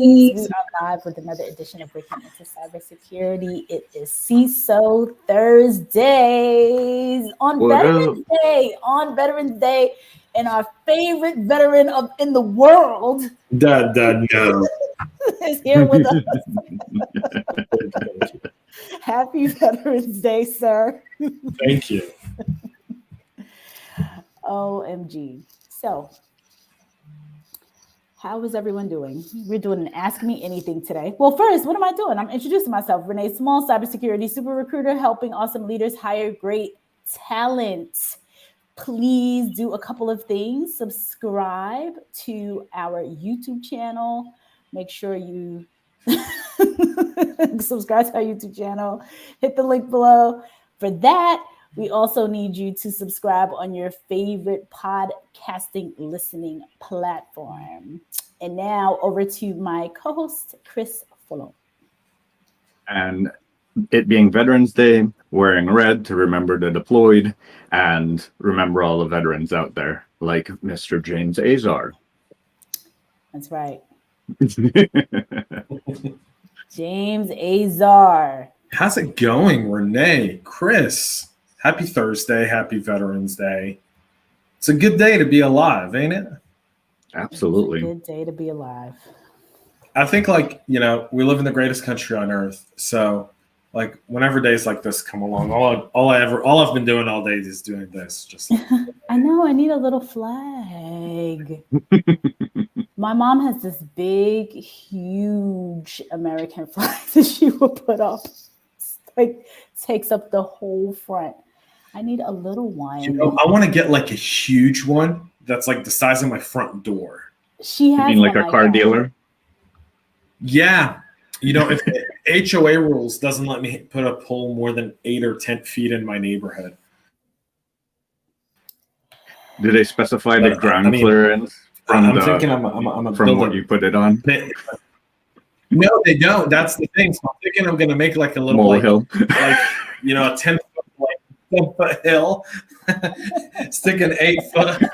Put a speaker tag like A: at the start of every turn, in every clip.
A: We are live with another edition of Breaking Into Cybersecurity. It is CISO Thursdays on Veterans Day, and our favorite veteran in the world
B: no.
A: is here with us. Happy Veterans Day, sir.
B: Thank you.
A: OMG. So, how is everyone doing? We're doing an Ask Me Anything today. Well, first, what am I doing? I'm introducing myself. Renee Small, cybersecurity super recruiter, helping awesome leaders hire great talent. Please do a couple of things. Subscribe to our YouTube channel. Make sure you subscribe to our YouTube channel. Hit the link below. For that, we also need you to subscribe on your favorite podcasting listening platform. And now over to my co-host, Chris Foulon.
C: And it being Veterans Day, wearing red to remember the deployed and remember all the veterans out there, like Mr. James Azar.
A: That's right. James Azar.
B: How's it going, Renee? Chris? Happy Thursday. Happy Veterans Day. It's a good day to be alive, ain't it?
C: Absolutely.
A: It's a good day to be alive.
B: I think, we live in the greatest country on earth. So, whenever days like this come along, all I've been doing all day is doing this. Just
A: I know. I need a little flag. My mom has this big, huge American flag that she will put up. Takes up the whole front. I need a little one.
B: I want to get a huge one that's the size of my front door.
A: She has.
C: You mean a car dealer?
B: Yeah. If the HOA rules doesn't let me put a pole more than 8 or 10 feet in my neighborhood.
C: Do they specify the ground clearance?
B: I'm thinking I'm
C: from what you put it on.
B: No, they don't. That's the thing. So I'm thinking I'm gonna make a little
C: molehill,
B: a 10-foot hill, stick an 8-foot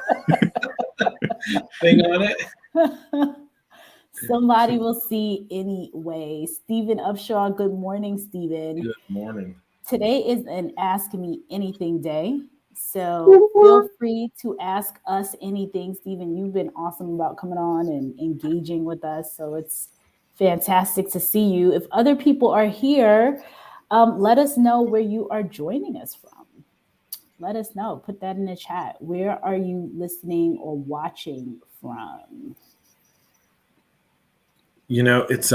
B: thing on it.
A: Somebody will see anyway. Stephen Upshaw, good morning, Stephen.
B: Good morning.
A: Today is an Ask Me Anything day. So feel free to ask us anything. Stephen, you've been awesome about coming on and engaging with us. So it's fantastic to see you. If other people are here, let us know where you are joining us from. Let us know. Put that in the chat. Where are you listening or watching from?
B: It's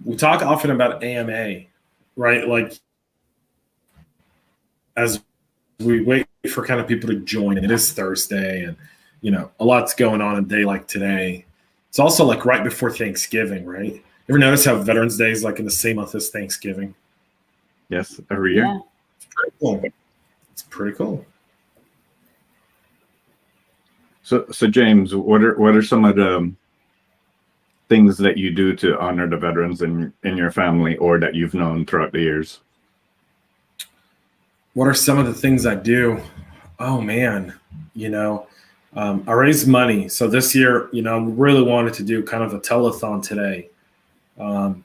B: we talk often about AMA, right? As we wait for kind of people to join, and it is Thursday, and a lot's going on a day like today. It's also right before Thanksgiving, right? You ever notice how Veterans Day is in the same month as Thanksgiving?
C: Yes, every year.
A: Yeah.
B: It's pretty cool. It's pretty cool.
C: So James, what are some of the things that you do to honor the veterans in your family or that you've known throughout the years?
B: What are some of the things I do? Oh man, I raise money. So this year, I really wanted to do kind of a telethon today, and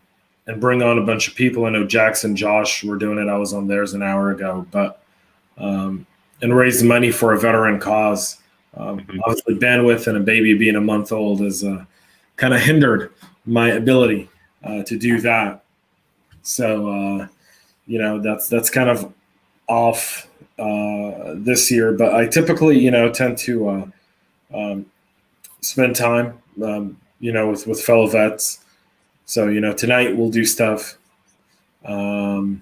B: bring on a bunch of people. I know Jax and Josh were doing it. I was on theirs an hour ago, but and raise money for a veteran cause. Obviously, bandwidth and a baby being a month old has kind of hindered my ability to do that. So that's kind of off this year, but I typically tend to spend time with fellow vets. So tonight we'll do stuff and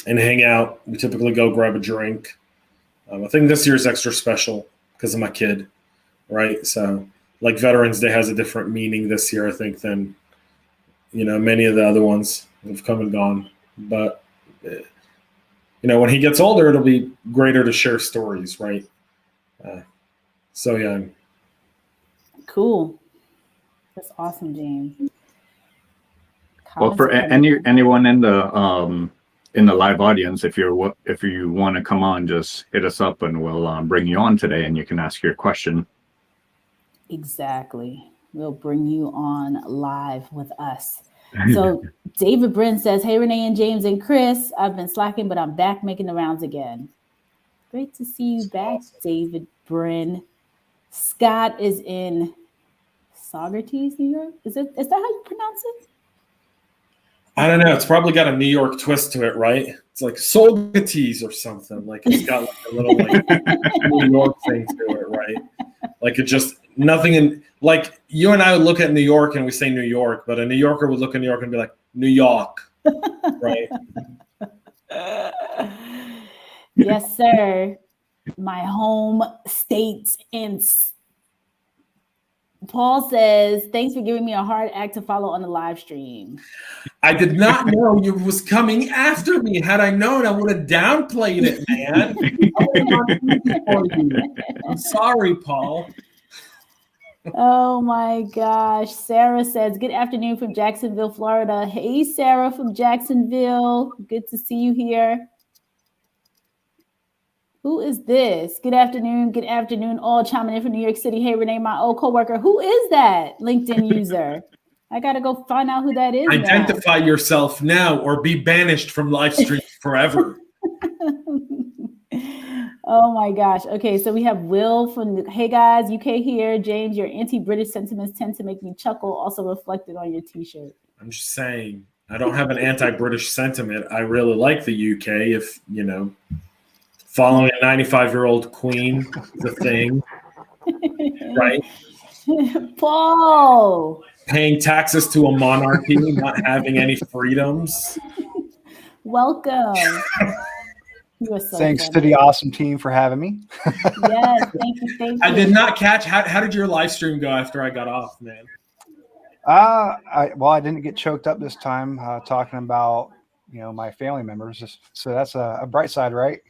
B: hang out. We typically go grab a drink. I think this year is extra special because of my kid, right? So Veterans Day has a different meaning this year, I think, than many of the other ones that have come and gone. But when he gets older, it'll be greater to share stories, right? So young.
A: Cool. That's awesome, James.
C: Well, for anyone in the live audience, if you want to come on, just hit us up and we'll bring you on today, and you can ask your question.
A: Exactly. We'll bring you on live with us. So David Bryn says, hey, Renee and James and Chris, I've been slacking, but I'm back making the rounds again. Great to see you back, David Bryn. Scott is in Saugerties, New York. Is that how you pronounce it?
B: I don't know. It's probably got a New York twist to it, right? It's like Saugerties or something. Like it's got like a little like New York thing to it, right? Like it just nothing in like you and I would look at New York and we say New York, but a New Yorker would look at New York and be like New York, right?
A: Yes, sir. My home state. And Paul says, thanks for giving me a hard act to follow on the live stream.
B: I did not know you was coming after me. Had I known, I would have downplayed it, man. I'm sorry, Paul.
A: Oh my gosh. Sarah says, good afternoon from Jacksonville, Florida. Hey, Sarah from Jacksonville. Good to see you here. Who is this? Good afternoon. Good afternoon. All chiming in from New York City. Hey, Renee, my old coworker. Who is that LinkedIn user? I got to go find out who that is.
B: Identify yourself now or be banished from live stream forever.
A: Oh my gosh. Okay, so we have Will from hey guys, UK here. James, your anti-British sentiments tend to make me chuckle, also reflected on your t-shirt.
B: I'm just saying, I don't have an anti-British sentiment. I really like the UK. If, you know, following a 95-year-old queen is a thing, right?
A: Paul.
B: Paying taxes to a monarchy, not having any freedoms.
A: Welcome. You are so
D: Thanks
A: funny.
D: to the awesome team for having me.
A: Yes, thank you.
B: I did not catch. How did your live stream go after I got off, man?
D: I didn't get choked up this time talking about, you know, my family members. So that's a bright side, right?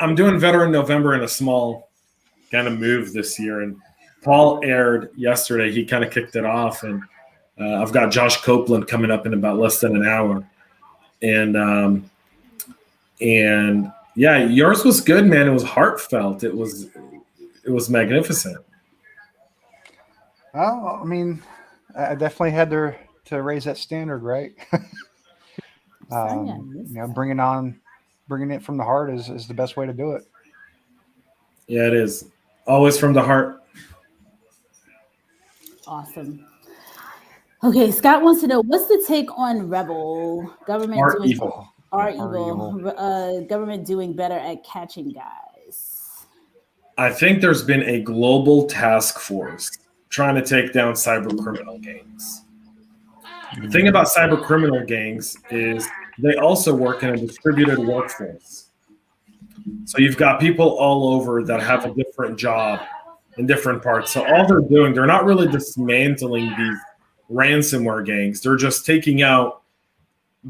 B: I'm doing Veteran November in a small kind of move this year, and Paul aired yesterday. He kind of kicked it off, and I've got Josh Copeland coming up in about less than an hour, and yeah, yours was good, man. It was heartfelt. It was magnificent.
D: Well, I mean, I definitely had to raise that standard, right? You know, bringing it from the heart is the best way to do it.
B: Yeah, it is. Always from the heart.
A: Awesome. Okay, Scott wants to know, what's the take on Rebel government doing
D: evil.
A: Government doing better at catching guys?
B: I think there's been a global task force trying to take down cyber criminal gangs. The thing about cyber criminal gangs is they also work in a distributed workforce. So you've got people all over that have a different job in different parts. So all they're doing, they're not really dismantling these ransomware gangs. They're just taking out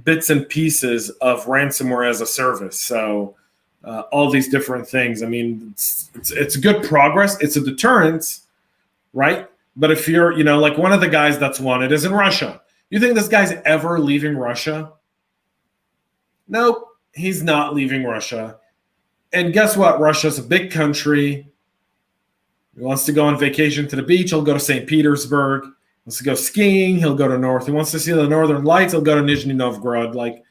B: bits and pieces of ransomware as a service. So all these different things. I mean, it's good progress. It's a deterrence, right? But if you're, you know, like one of the guys that's wanted is in Russia. You think this guy's ever leaving Russia? Nope, he's not leaving Russia. And guess what? Russia's a big country. He wants to go on vacation to the beach. He'll go to St. Petersburg. He wants to go skiing. He'll go to north. He wants to see the northern lights. He'll go to Nizhny Novgorod. Like,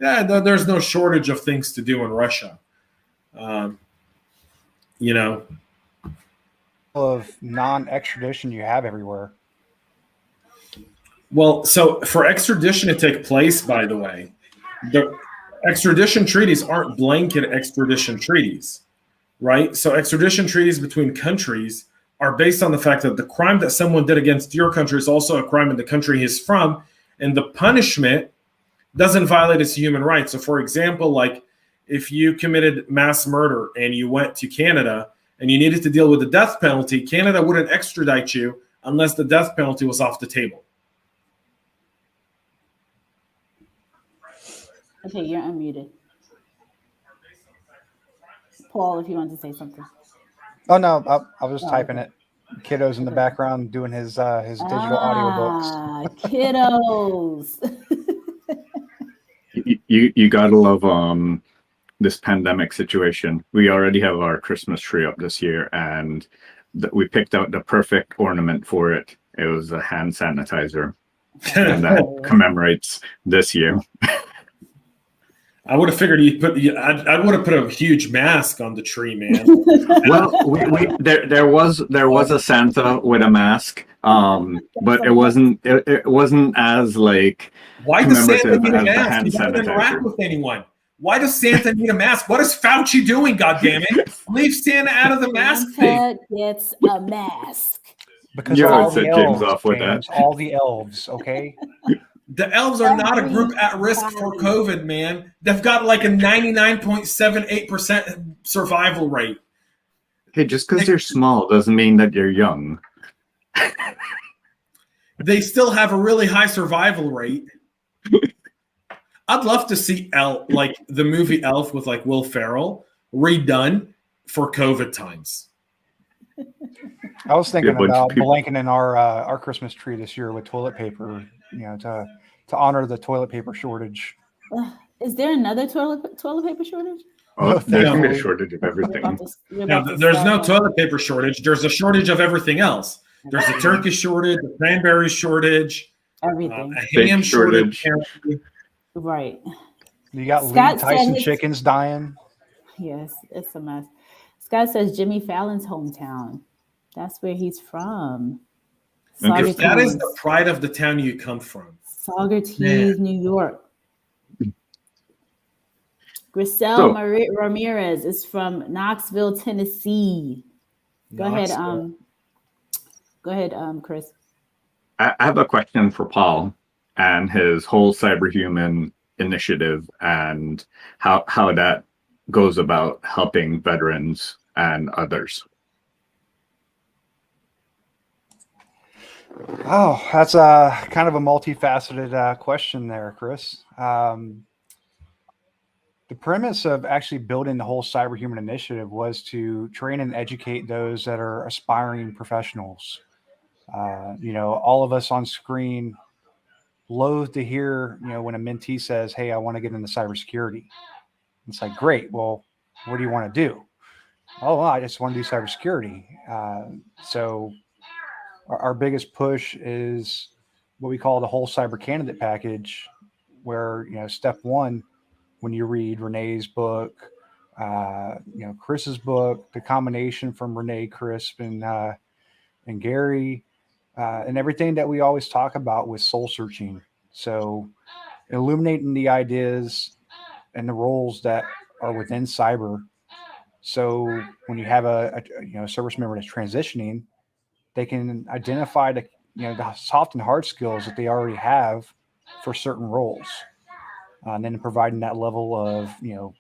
B: yeah, there's no shortage of things to do in Russia. You know,
D: Of non-extradition you have everywhere.
B: well, so for extradition to take place, by the way, the extradition treaties aren't blanket extradition treaties, right? So extradition treaties between countries are based on the fact that the crime that someone did against your country is also a crime in the country he's from, and the punishment doesn't violate its human rights. So for example, like if you committed mass murder and you went to Canada and you needed to deal with the death penalty, Canada wouldn't extradite you unless the death penalty was off the table.
A: Okay, you're unmuted. Paul, if you want to say something.
D: Oh no, I was just typing it. Kiddo's in the background doing his digital audiobooks.
A: Kiddos.
C: You gotta love this pandemic situation. We already have our Christmas tree up this year, and we picked out the perfect ornament for it. It was a hand sanitizer, and that commemorates this year.
B: I would have figured I would have put a huge mask on the tree, man.
C: Well, there was a Santa with a mask, but it wasn't as like
B: Why does Santa need a
C: as the
B: mask?
C: hand
B: He doesn't interact
C: sanitizer.
B: with anyone. Why does Santa need a mask? What is Fauci doing? God damn it! Leave Santa out of the mask thing.
A: Santa gets a mask.
D: Because
C: You
D: all
C: would set
D: the
C: James
D: elves,
C: off with
D: James,
C: that.
D: all the elves, okay?
B: The elves are not a group at risk for COVID, man. They've got like a 99.78% survival rate.
C: Hey, just because you're small doesn't mean that you're young.
B: They still have a really high survival rate. I'd love to see like the movie Elf with like Will Ferrell redone for COVID times.
D: I was thinking
C: bunch of
D: about
C: people.
D: blanking our Christmas tree this year with toilet paper, to honor the toilet paper shortage.
A: Is there another toilet paper shortage?
C: Oh, there's gonna be a
D: thankfully.
C: shortage of everything.
B: No, there's no toilet paper shortage. There's a shortage of everything else. There's a turkey shortage, a cranberry shortage,
A: Everything.
B: a ham
C: shortage.
B: shortage.
A: Right.
D: You got
A: Scott
D: Lee Tyson
A: said
D: chickens dying.
A: Yes, it's a mess. Scott says Jimmy Fallon's hometown. That's where he's from.
C: Interesting.
B: That is the pride of the town you come from.
A: Saugerties, New York. Grisel Ramirez is from Knoxville, Tennessee. Go ahead, Chris.
C: I have a question for Paul and his whole cyberhuman initiative and how that goes about helping veterans and others.
D: Oh, that's a kind of a multifaceted question there, Chris. The premise of actually building the whole cyberhuman initiative was to train and educate those that are aspiring professionals. All of us on screen loathe to hear, when a mentee says, "Hey, I want to get into cybersecurity." It's like, great. Well, what do you want to do? Oh, well, I just want to do cybersecurity. So our biggest push is what we call the whole cyber candidate package, where, step one, when you read Renee's book, Chris's book, the combination from Renee, Chris, and Gary, and everything that we always talk about with soul searching. So illuminating the ideas and the roles that are within cyber. So when you have a service member that's transitioning, they can identify the soft and hard skills that they already have for certain roles. And then providing that level of,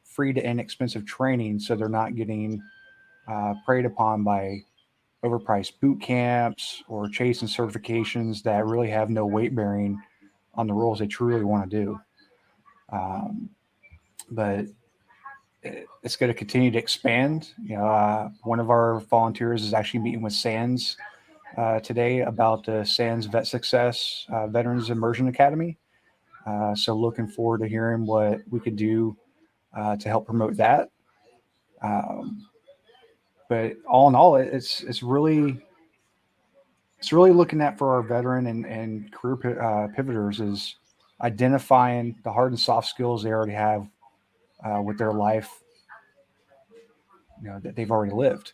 D: free to inexpensive training, so they're not getting preyed upon by overpriced boot camps or chasing certifications that really have no weight bearing on the roles they truly want to do. But it's going to continue to expand. One of our volunteers is actually meeting with SANS today about the SANS Vet Success Veterans Immersion Academy. So looking forward to hearing what we could do to help promote that. But all in all, it's really looking at, for our veteran and career pivoters, is identifying the hard and soft skills they already have with their life, that they've already lived,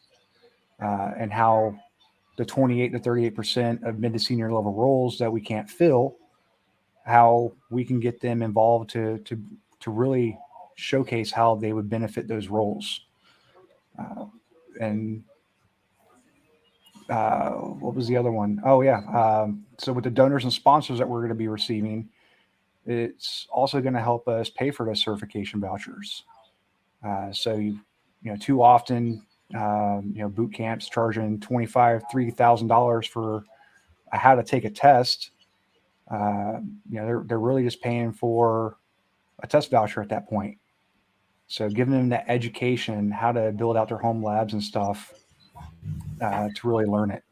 D: and how the 28 to 38% of mid to senior level roles that we can't fill, how we can get them involved to really showcase how they would benefit those roles. What was the other one? Oh yeah. So with the donors and sponsors that we're going to be receiving, it's also going to help us pay for those certification vouchers. So too often, boot camps charging $3,000 for how to take a test. They're really just paying for a test voucher at that point. So giving them that education, how to build out their home labs and stuff, to really learn it.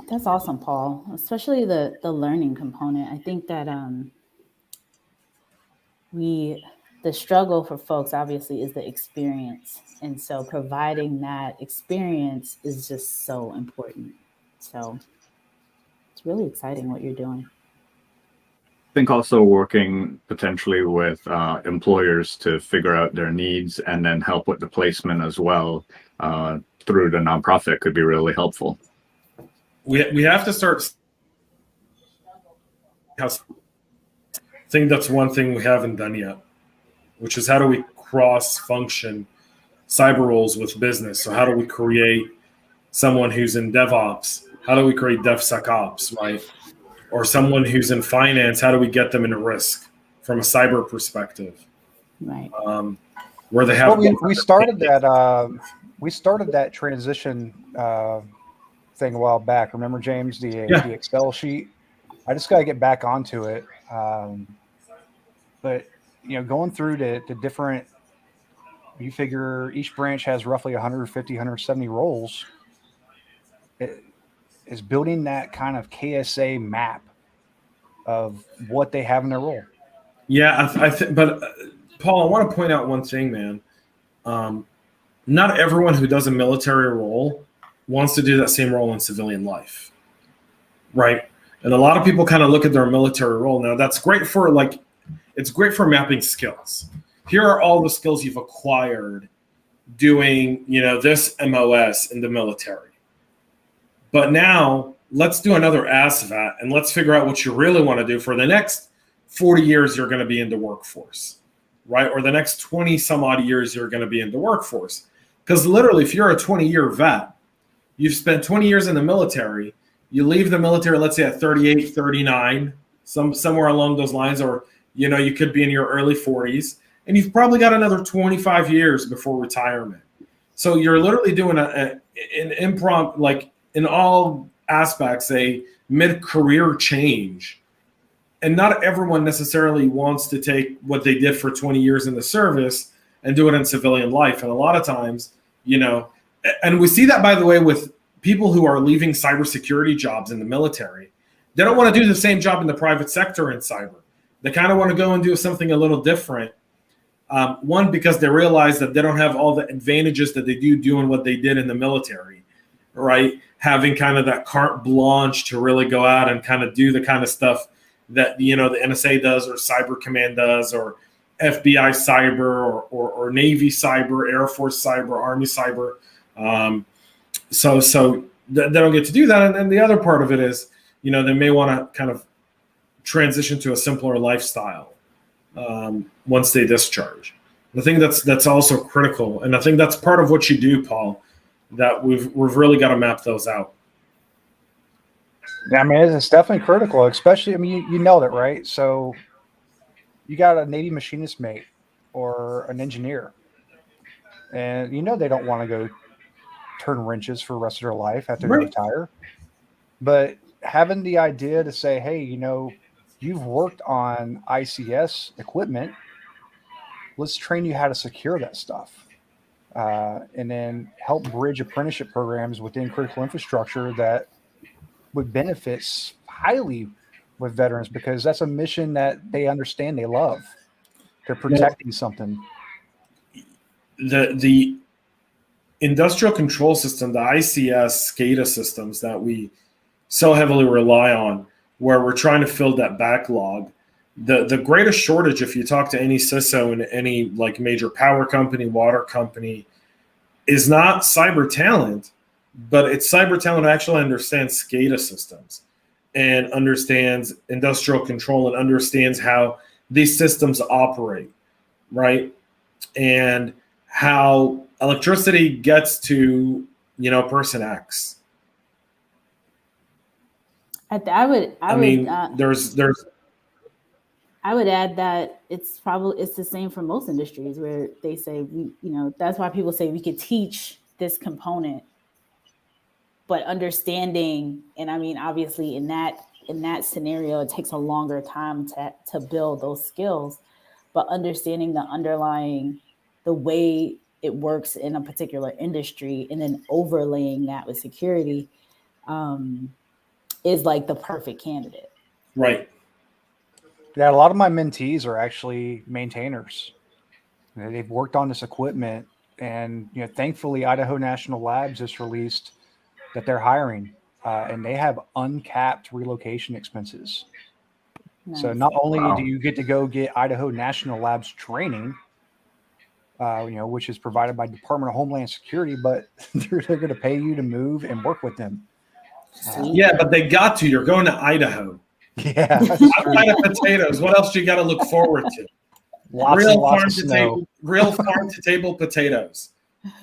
A: That's awesome, Paul. Especially the learning component. I think that we the struggle for folks obviously is the experience. And so providing that experience is just so important. So it's really exciting what you're doing.
C: I think also working potentially with employers to figure out their needs and then help with the placement as well through the nonprofit could be really helpful.
B: We have to start. I think that's one thing we haven't done yet, which is how do we cross-function cyber roles with business? So how do we create someone who's in DevOps? How do we create DevSecOps, right? Or someone who's in finance, how do we get them into risk from a cyber perspective?
A: Right.
B: Where they have.
D: Well, we started that transition thing a while back. Remember, James, the Excel sheet? I just got to get back onto it. But going through the different, you figure each branch has roughly 150, 170 roles. It is building that kind of KSA map of what they have in their role.
B: Yeah, but Paul, I want to point out one thing, man. Not everyone who does a military role wants to do that same role in civilian life, right? And a lot of people kind of look at their military role. Now, that's great for it's great for mapping skills. Here are all the skills you've acquired doing, this MOS in the military. But now let's do another ASVAT and let's figure out what you really want to do for the next 40 years you're going to be in the workforce, right? Or the next 20 some odd years you're going to be in the workforce. Because literally, if you're a 20-year vet, you've spent 20 years in the military, you leave the military, let's say at 38, 39, somewhere along those lines, or you could be in your early 40s, and you've probably got another 25 years before retirement. So you're literally doing an impromptu, like in all aspects, a mid-career change. And not everyone necessarily wants to take what they did for 20 years in the service and do it in civilian life. And a lot of times, and we see that, by the way, with people who are leaving cybersecurity jobs in the military. They don't want to do the same job in the private sector in cyber. They kind of want to go and do something a little different. One, because they realize that they don't have all the advantages that they do doing what they did in the military, right? Having kind of that carte blanche to really go out and kind of do the kind of stuff that, the NSA does, or Cyber Command does, or FBI cyber, or Navy cyber, Air Force cyber, Army cyber. So they don't get to do that. And then the other part of it is, they may want to kind of transition to a simpler lifestyle once they discharge. I think that's also critical. And I think that's part of what you do, Paul, that we've really got to map those out.
D: Yeah, I mean, it's definitely critical, especially, you nailed it, right? So you got a Navy machinist mate or an engineer, and they don't want to go turn wrenches for the rest of their life after they retire. But having the idea to say, hey, you've worked on ICS equipment, let's train you how to secure that stuff. And then help bridge apprenticeship programs within critical infrastructure that would benefit highly with veterans, because that's a mission that they understand, they love. They're protecting something.
B: The industrial control system, the ICS SCADA systems that we so heavily rely on, where we're trying to fill that backlog, the greatest shortage, if you talk to any CISO in any major power company, water company, is not cyber talent, but it's cyber talent who actually understands SCADA systems and understands industrial control and understands how these systems operate, right? And how electricity gets to, person X.
A: I would add that it's the same for most industries, where they say that's why people say we could teach this component, but understanding, and obviously in that scenario, it takes a longer time to build those skills, but understanding the underlying, the way it works in a particular industry, and then overlaying that with security is the perfect candidate.
B: Right.
D: Yeah, a lot of my mentees are actually maintainers. They've worked on this equipment, and thankfully, Idaho National Labs just released that they're hiring, and they have uncapped relocation expenses.
A: Nice.
D: So not only
C: Wow.
D: do you get to go get Idaho National Labs training, which is provided by Department of Homeland Security, but they're going to pay you to move and work with them.
B: Yeah, but they got to. You're going to Idaho.
D: Yeah,
B: Outside of potatoes, what else do you got to look forward to?
D: lots and lots of snow.
B: Real farm to table potatoes,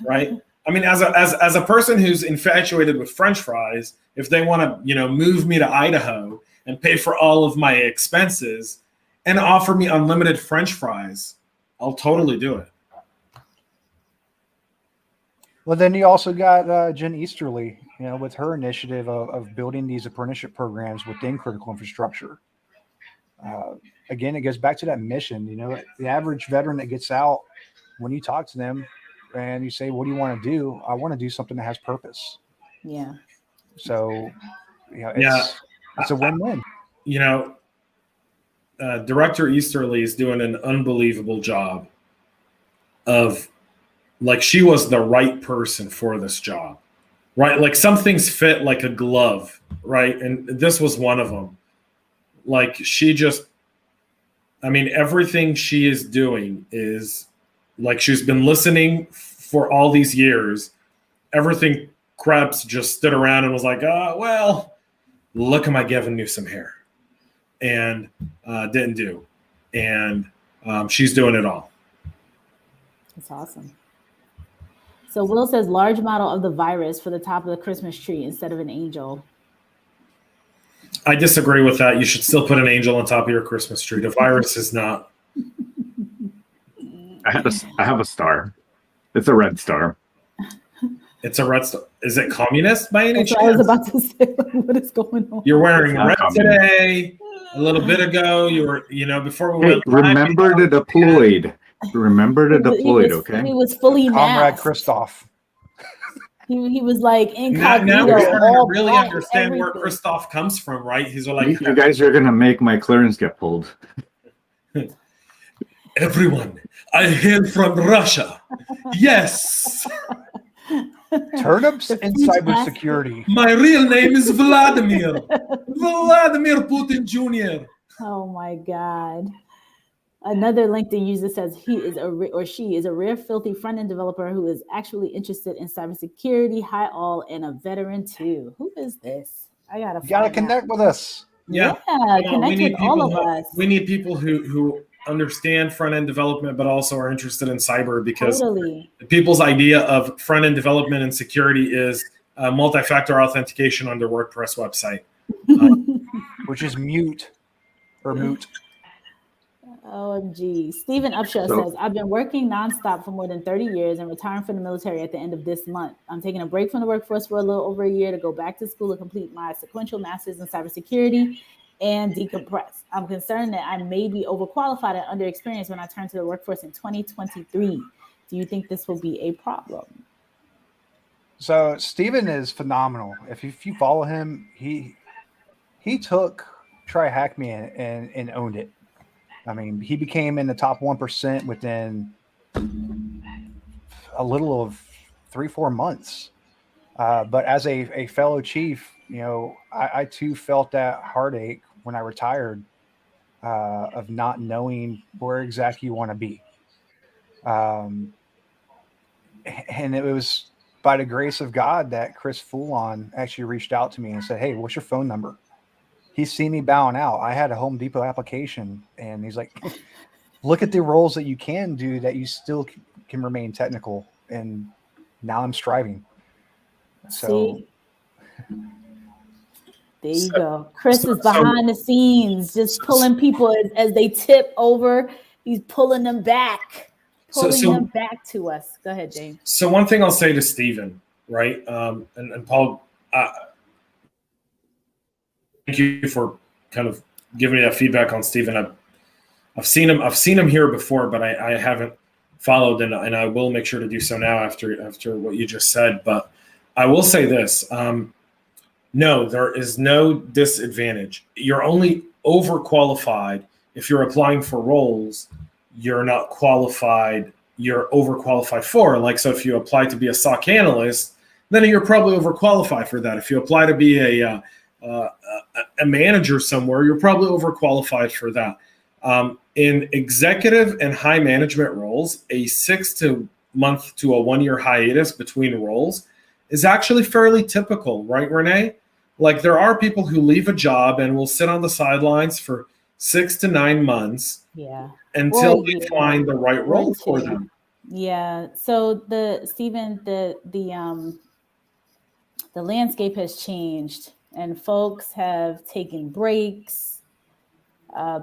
B: right? I mean, as a person who's infatuated with French fries, if they want to, move me to Idaho and pay for all of my expenses and offer me unlimited French fries, I'll totally do it.
D: Well, then you also got Jen Easterly, with her initiative of building these apprenticeship programs within critical infrastructure. Again, it goes back to that mission. The average veteran that gets out, when you talk to them and you say, what do you want to do? I want to do something that has purpose.
A: Yeah.
D: So, it's a win-win.
B: Director Easterly is doing an unbelievable job of, like, she was the right person for this job, right? Like, some things fit like a glove, right? And this was one of them. Like, everything she is doing is, like, she's been listening for all these years. Everything Krebs just stood around and was like, well, look at my Gavin Newsom hair. And didn't do. And she's doing it all.
A: That's awesome. So Will says large model of the virus for the top of the Christmas tree instead of an angel.
B: I disagree with that. You should still put an angel on top of your Christmas tree. The virus is not.
C: I have a star. It's a red star.
B: It's a red star. Is it communist by any
A: That's
B: chance?
A: what I was about to say. What is going on?
B: You're wearing red
C: communist.
B: today. A little bit ago, you were, before we went.
C: Remember the deployed. Remember the deployed, okay?
A: He was fully
D: Comrade
A: masked.
D: Christophe.
A: He was like incognito.
B: Now we're starting to
A: all
B: really
A: black,
B: understand where
A: everything.
B: Christophe comes from, right? He's like,
C: You guys are gonna make my clearance get pulled.
B: Everyone, I hail from Russia. Yes.
D: Turnips in cybersecurity.
B: My real name is Vladimir. Vladimir Putin Jr.
A: Oh my God. Another LinkedIn user says she is a rare filthy front-end developer who is actually interested in cybersecurity, high all, and a veteran too. Who is this? I gotta
D: Connect with us.
B: Yeah,
A: connect with all of us.
B: We need people who understand front-end development, but also are interested in cyber, because people's idea of front-end development and security is multi-factor authentication on their WordPress website.
D: Which is moot.
A: OMG. Stephen Upshaw says, I've been working nonstop for more than 30 years and retiring from the military at the end of this month. I'm taking a break from the workforce for a little over a year to go back to school and complete my sequential master's in cybersecurity and decompress. I'm concerned that I may be overqualified and underexperienced when I turn to the workforce in 2023. Do you think this will be a problem?
D: So Stephen is phenomenal. If you follow him, he took Try Hack Me and owned it. I mean, he became in the top 1% within a little of 3-4 months. But as a fellow chief, I too felt that heartache when I retired of not knowing where exactly you want to be. And it was by the grace of God that Chris Foulon actually reached out to me and said, hey, what's your phone number? He's seen me bowing out. I had a Home Depot application, and he's like, look at the roles that you can do that you still can remain technical. And now I'm striving. So
A: there you go. Chris is behind the scenes, just pulling people as they tip over. He's pulling them back, them back to us. Go ahead, James.
B: So one thing I'll say to Stephen, right? And Paul, thank you for kind of giving me that feedback on Stephen. I've seen him here before, but I haven't followed, and I will make sure to do so now after what you just said. But I will say this: no, there is no disadvantage. You're only overqualified if you're applying for roles you're not qualified you're overqualified for. Like, so if you apply to be a SOC analyst, then you're probably overqualified for that. If you apply to be a manager somewhere, you're probably overqualified for that. In executive and high management roles, a 6 month to a 1 year hiatus between roles is actually fairly typical, right, Renee? Like, there are people who leave a job and will sit on the sidelines for 6 to 9 months until they find the right role for them.
A: Yeah. So Stephen, the landscape has changed and folks have taken breaks.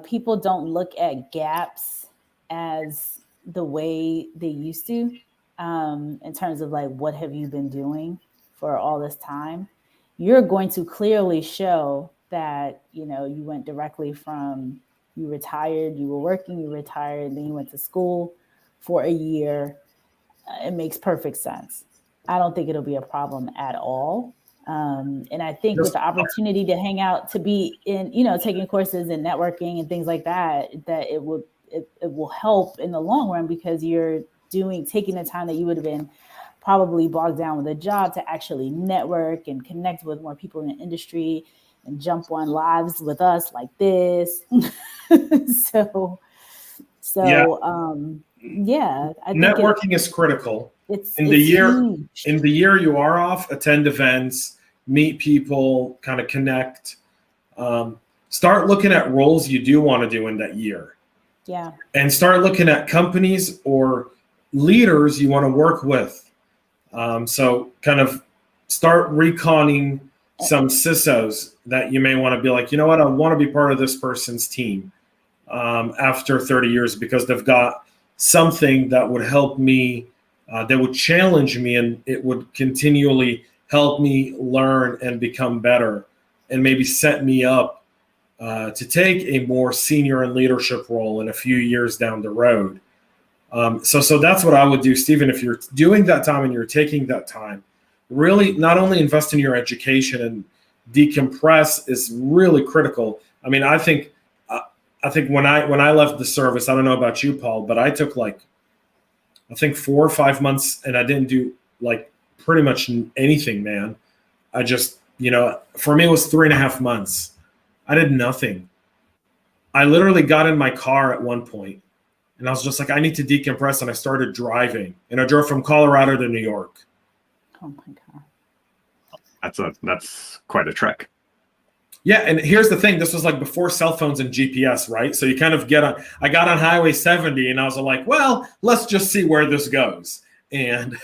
A: People don't look at gaps as the way they used to, in terms of like, what have you been doing for all this time? You're going to clearly show that, you went directly from, you retired, you were working, you retired, then you went to school for a year. It makes perfect sense. I don't think it'll be a problem at all. And I think with the opportunity to hang out, to be in, taking courses and networking and things like that, that it will help in the long run, because you're taking the time that you would have been probably bogged down with a job to actually network and connect with more people in the industry and jump on lives with us like this. So I think
B: networking is critical. In the year you are off, attend events, meet people, kind of connect. Start looking at roles you do want to do in that year.
A: Yeah. And
B: start looking at companies or leaders you want to work with. So kind of start reconning some CISOs that you may want to be like, you know what, I want to be part of this person's team after 30 years, because they've got something that would help me, that would challenge me, and it would continually help me learn and become better, and maybe set me up to take a more senior and leadership role in a few years down the road. So that's what I would do, Stephen. If you're doing that time and you're taking that time, really not only invest in your education and decompress is really critical. I mean, I think when I left the service, I don't know about you, Paul, but I took I think 4 or 5 months, and I didn't do pretty much anything, man. I just, for me, it was 3.5 months. I did nothing. I literally got in my car at one point, and I was just like, I need to decompress, and I started driving, and I drove from Colorado to New York.
A: Oh my God.
C: That's quite a trek.
B: Yeah, and here's the thing. This was before cell phones and GPS, right? So you kind of I got on Highway 70, and I was like, well, let's just see where this goes. And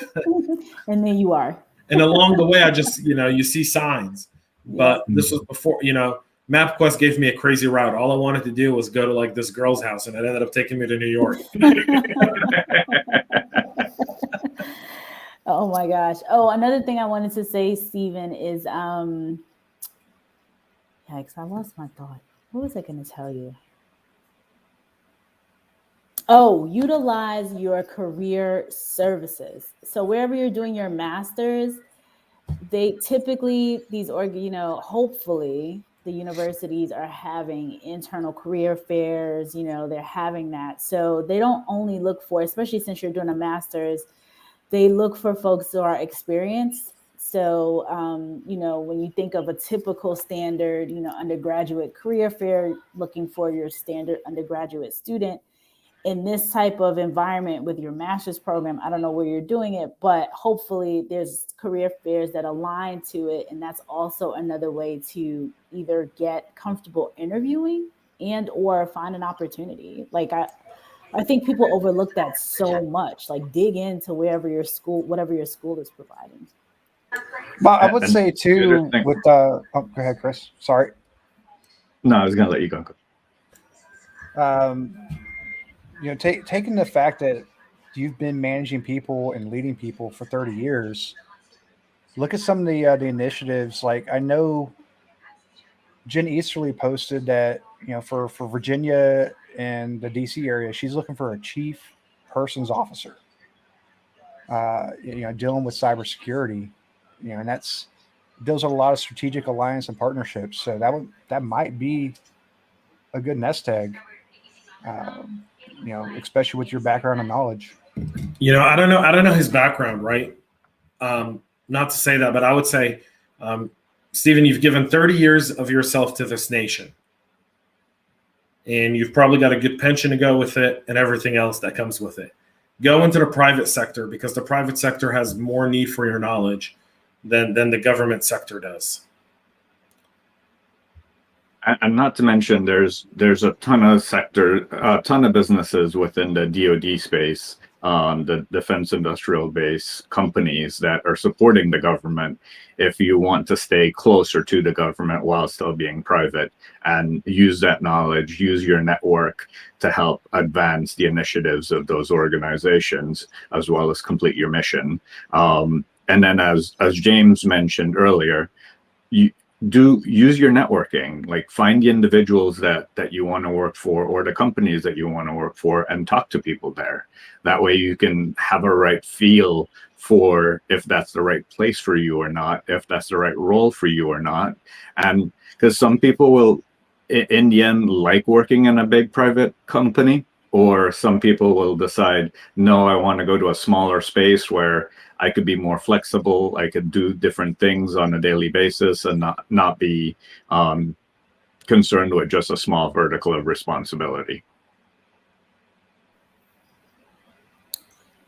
A: and there you are.
B: And along the way, I just, you see signs. But this was before, MapQuest gave me a crazy route. All I wanted to do was go to this girl's house, and it ended up taking me to New York.
A: Oh my gosh. Oh, another thing I wanted to say, Stephen, is yikes, I lost my thought. What was I going to tell you? Oh, utilize your career services. So wherever you're doing your master's, they typically, hopefully the universities are having internal career fairs, they're having that. So they don't only look for, especially since you're doing a master's, they look for folks who are experienced. So, when you think of a typical standard, undergraduate career fair, looking for your standard undergraduate student. In this type of environment with your master's program, I don't know where you're doing it, but hopefully there's career fairs that align to it. And that's also another way to either get comfortable interviewing and or find an opportunity. I think people overlook that so much. Dig into whatever your school is providing.
D: Well, I would say too, with go ahead, Chris. Sorry.
C: No, I was going to let you go.
D: Taking the fact that you've been managing people and leading people for 30 years, look at some of the initiatives. I know Jen Easterly posted that, for Virginia and the DC area, she's looking for a chief persons officer, dealing with cybersecurity, and those are a lot of strategic alliance and partnerships. So that might be a good nest egg, especially with your background and knowledge.
B: I don't know. I don't know his background, right? Not to say that, but I would say, Stephen, you've given 30 years of yourself to this nation, and you've probably got a good pension to go with it and everything else that comes with it. Go into the private sector, because the private sector has more need for your knowledge than the government sector does.
C: And not to mention, there's a ton of businesses within the DoD space, the defense industrial base companies that are supporting the government. If you want to stay closer to the government while still being private, and use that knowledge, use your network to help advance the initiatives of those organizations, as well as complete your mission. And then, as James mentioned earlier, use your networking, like find the individuals that you want to work for, or the companies that you want to work for, and talk to people there. That way you can have a right feel for if that's the right place for you or not, if that's the right role for you or not. And because some people will, in the end, like working in a big private company, or some people will decide, no, I want to go to a smaller space where I could be more flexible. I could do different things on a daily basis and not be concerned with just a small vertical of responsibility.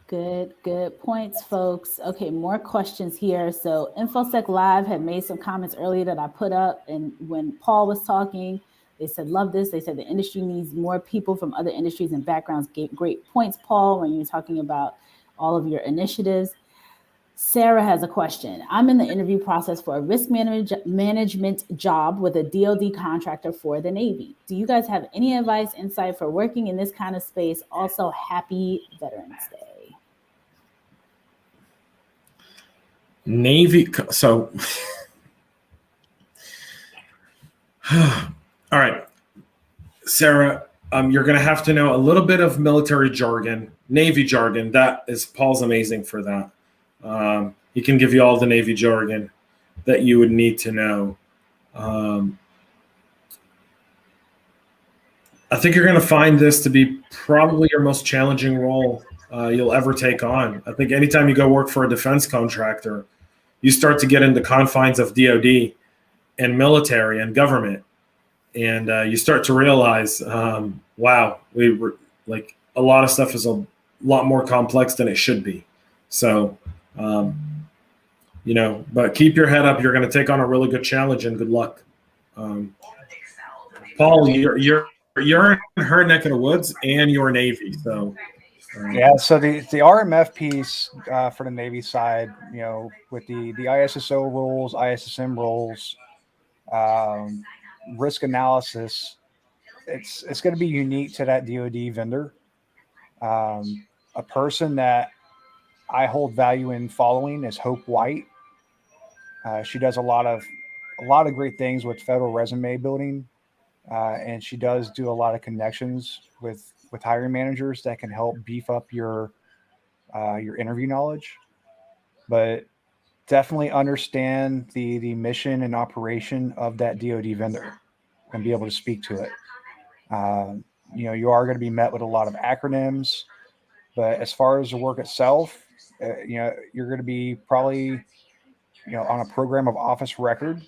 A: Good points, folks. Okay, more questions here. So InfoSec Live had made some comments earlier that I put up, and when Paul was talking, they said, love this. They said the industry needs more people from other industries and backgrounds. Great points, Paul, when you're talking about all of your initiatives. Sarah has a question. I'm in the interview process for a risk management job with a DoD contractor for the Navy. Do you guys have any advice, insight for working in this kind of space? Also, happy Veterans Day.
B: Navy. So, all right, Sarah, you're going to have to know a little bit of military jargon, Navy jargon. Paul's amazing for that. He can give you all the Navy jargon that you would need to know. I think you're going to find this to be probably your most challenging role you'll ever take on. I think anytime you go work for a defense contractor, you start to get into confines of DoD and military and government, and you start to realize, wow, we were like, a lot of stuff is a lot more complex than it should be. So, but keep your head up. You're going to take on a really good challenge, and good luck. Paul, you're in her neck of the woods, and you're Navy. So,
D: yeah. So the RMF piece for the Navy side, with the ISSO rules, ISSM rules, risk analysis, it's going to be unique to that DoD vendor. A person that I hold value in following is Hope White. She does a lot of great things with federal resume building, and she does do a lot of connections with hiring managers that can help beef up your interview knowledge. But definitely understand the mission and operation of that DoD vendor and be able to speak to it. You are going to be met with a lot of acronyms, but as far as the work itself, you're going to be probably, on a program of office record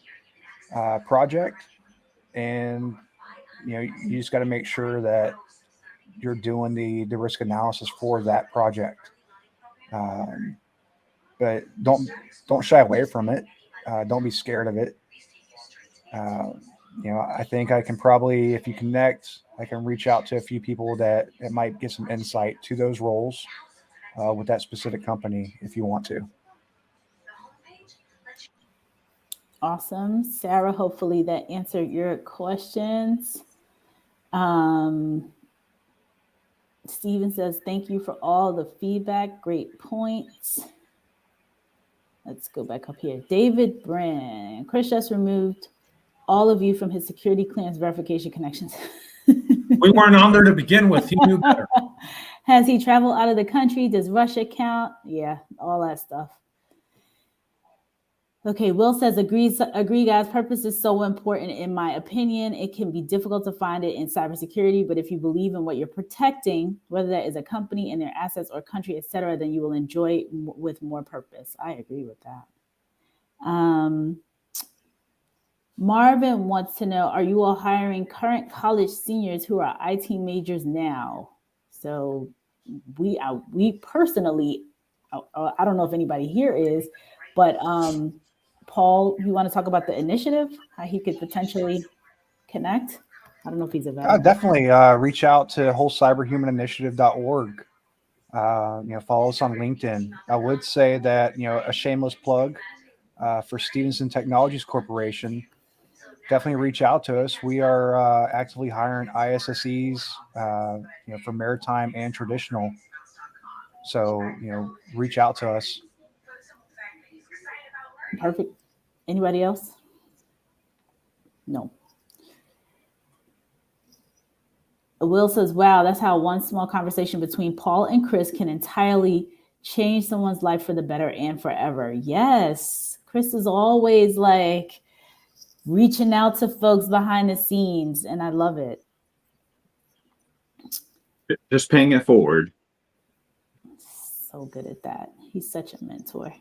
D: project, and you just got to make sure that you're doing the risk analysis for that project. But don't shy away from it. Don't be scared of it. I think I can probably, if you connect, I can reach out to a few people that might get some insight to those roles with that specific company if you want to.
A: Awesome. Sarah, hopefully that answered your questions. Steven says, thank you for all the feedback. Great points. Let's go back up here. David Brand. Chris just removed all of you from his security clearance verification connections.
B: We weren't on there to begin with. He knew better.
A: Has he traveled out of the country? Does Russia count? Yeah, all that stuff. Okay, Will says, agree, guys. Purpose is so important, in my opinion. It can be difficult to find it in cybersecurity, but if you believe in what you're protecting, whether that is a company and their assets or country, etc., then you will enjoy with more purpose. I agree with that. Marvin wants to know, are you all hiring current college seniors who are IT majors now? So we personally, I don't know if anybody here is, but Paul, you want to talk about the initiative, how he could potentially connect? I don't know if he's available.
D: Definitely reach out to wholecyberhumaninitiative.org. Follow us on LinkedIn. I would say that, a shameless plug for Stevenson Technologies Corporation. Definitely reach out to us. We are actively hiring ISSEs, for maritime and traditional. So, reach out to us.
A: Perfect. Anybody else? No. Will says, wow, that's how one small conversation between Paul and Chris can entirely change someone's life for the better and forever. Yes. Chris is always like reaching out to folks behind the scenes, and I love it.
C: Just paying it forward.
A: So good at that. He's such a mentor.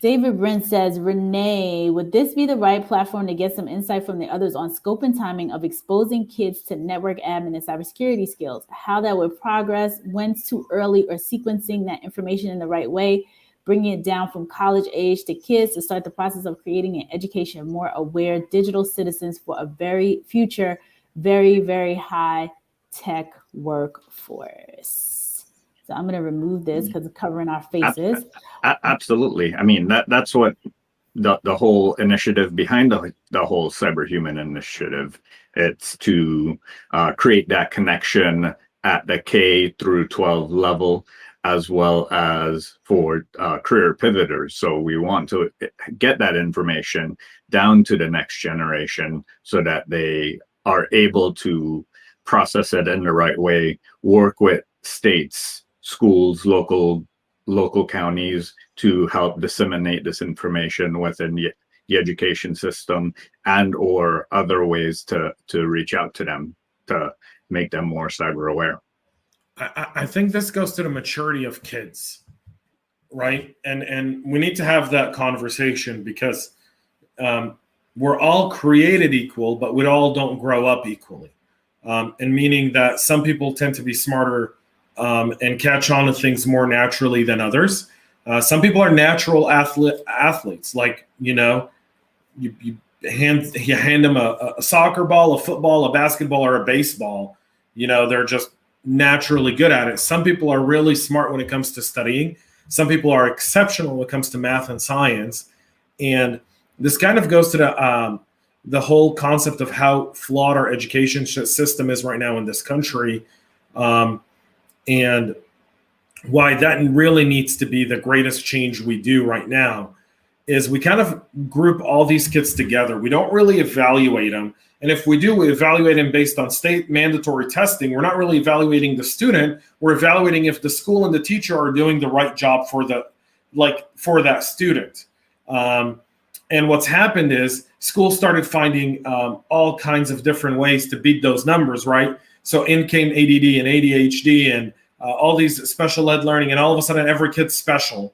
A: David Bryn says, Renee, would this be the right platform to get some insight from the others on scope and timing of exposing kids to network admin and cybersecurity skills, how that would progress, when's too early, or sequencing that information in the right way, bringing it down from college age to kids to start the process of creating an education of more aware digital citizens for a very future, very, very high tech workforce. So I'm going to remove this because it's covering our faces.
C: Absolutely. I mean, that's what the whole initiative behind the whole Cyberhuman initiative. It's to create that connection at the K through 12 level, as well as for career pivoters. So we want to get that information down to the next generation so that they are able to process it in the right way, work with states, schools, local counties to help disseminate this information within the education system, and or other ways to reach out to them to make them more cyber aware.
B: I think this goes to the maturity of kids, right? And we need to have that conversation because we're all created equal, but we all don't grow up equally. And meaning that some people tend to be smarter and catch on to things more naturally than others. Some people are natural athletes. Like, you hand them a soccer ball, a football, a basketball, or a baseball. They're just naturally good at it. Some people are really smart when it comes to studying. Some people are exceptional when it comes to math and science. And this kind of goes to the whole concept of how flawed our education system is right now in this country. And why that really needs to be the greatest change we do right now is we kind of group all these kids together. We don't really evaluate them. And if we do, we evaluate them based on state mandatory testing. We're not really evaluating the student. We're evaluating if the school and the teacher are doing the right job for that student. And what's happened is schools started finding all kinds of different ways to beat those numbers, right? So in came ADD and ADHD and all these special ed learning, and all of a sudden every kid's special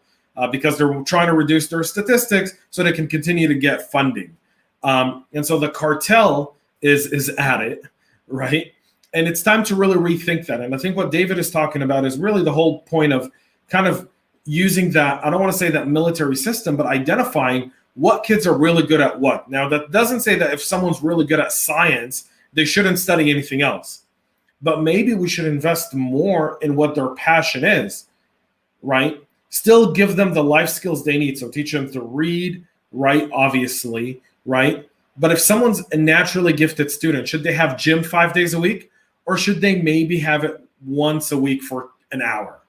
B: because they're trying to reduce their statistics so they can continue to get funding. And so the cartel is at it, right? And it's time to really rethink that. And I think what David is talking about is really the whole point of kind of using that, I don't want to say that military system, but identifying what kids are really good at what. Now, that doesn't say that if someone's really good at science, they shouldn't study anything else. But maybe we should invest more in what their passion is, right? Still give them the life skills they need. So teach them to read, write, obviously, right? But if someone's a naturally gifted student, should they have gym 5 days a week? Or should they maybe have it once a week for an hour?